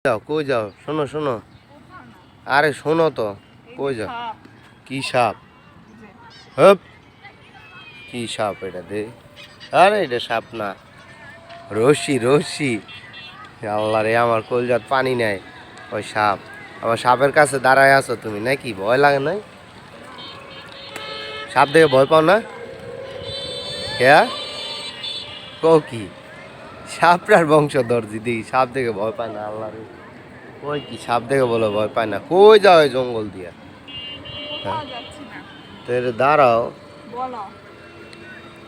যাও কই যাও, শোনো শোনো, আরে শোনো তো, কই যাও? কি সাপ? হপ, কি সাপ এটা দে? আরে এটা সাপ না, রশি রশি। আল্লাহ রে, আমার কলজাত পানি নেয়। ওই সাপ, আমার সাপের কাছে দাঁড়ায় আছো তুমি নাকি? ভয় লাগে নাই? সাপ দেখে ভয় পাও না? কে কও কি? সাপটার বংশধর দিদি সাপ দেখে ভয় পায় না? আল্লাহ রে, ওই কি সাপ দেখে বলো ভয় পায় না? কই যাও এই জঙ্গল দিয়া? হ্যাঁ, তো এটা দাঁড়াও।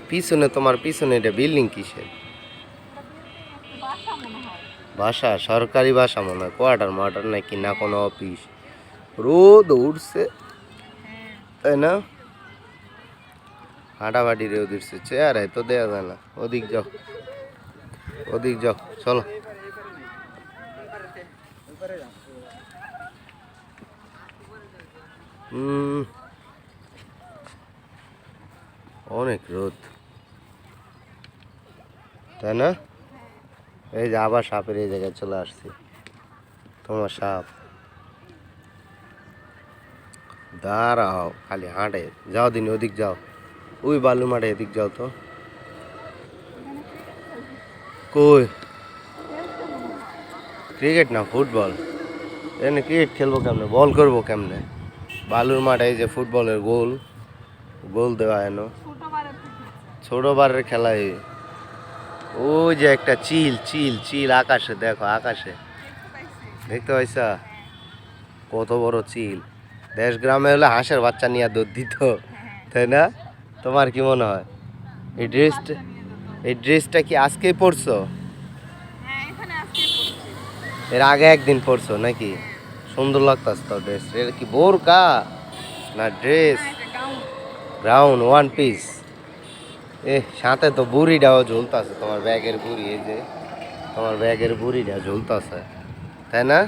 পিছনে, তোমার পিছনে এটা বিল্ডিং কিসের? বাসা, সরকারি বাসা মনে হয়, কোয়ার্টার মার্টার নাকি না কোনো অফিস? রোদ উঠছে তাই না? হাঁটাবাটি রোদ উঠছে, চেয়ারে তো দেওয়া যায় না। ওদিক যাও, ওদিক যাও, চলো। অনেক রোদ তাই না? এই যে আবার সাপের এই জায়গায় চলে আসছি। তোমার সাপ, দাঁড়াও, খালি হাঁটে যাও দিন, ওদিক যাও, ওই বালু মাঠে এদিক যাও তো। কই? ক্রিকেট না ফুটবল? এনে ক্রিকেট খেলবো কেমনে, বল করবো কেমনে? বালুর মাঠে এই যে ফুটবলের গোল, গোল দেওয়া এনো ছোট বারের খেলায়। ওই যে একটা চিল চিল চিল আকাশে, দেখো আকাশে, দেখতে পাইছা? কত বড় চিল! দেশ গ্রামে হলে হাঁসের বাচ্চা নিয়ে দুধ দিত, তাই না? তোমার কি মনে হয়? এই ড্রেসটা, এই ড্রেসটা কি আজকেই পরছো? এর আগে একদিন পরছো নাকি? সুন্দর লাগতাছে তো ড্রেস। এটা কি বোরকা না ড্রেস? Brown one piece. সাথে তো বুড়িটাও ঝুলতাছে, তোমার ব্যাগের বুড়ি, এই যে তোমার ব্যাগের বুড়িটা ঝুলতাছে, তাই না?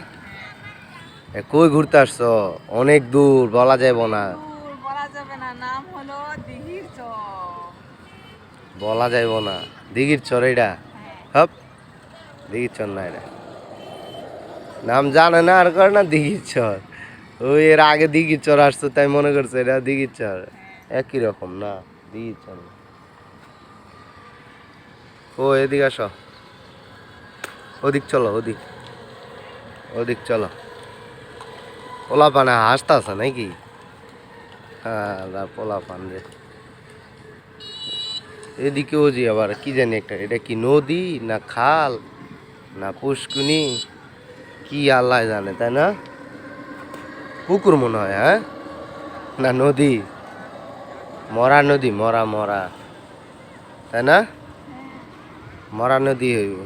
কই ঘুরতে আসছো? অনেক দূর, বলা যাবে না, বলা যাইব না। দিঘির চর এটা? হপ, দিঘির চর না এটা, নাম জানে না আর করে না দিঘির চর। ওই এর আগে দিঘির চর আসছো তাই মনে করছে এটা দিঘির চর। একই রকম না, দিঘির চর না। ও এদিকে আসো, ওদিক চলো, ওদিক, ওদিক চলো। পোলা পানে হাসতাছে নাকি? হ্যাঁ, পোলা পান রে। এদিকেও যে আবার কি জানি একটা, এটা কি নদী না খাল না পুষ্কুনি, কি আল্লাহ জানে, তাই না? পুকুর মনে হয়, হ্যাঁ, না নদী? মরা নদী, মরা মরা, তাই না? মরা নদী হইব।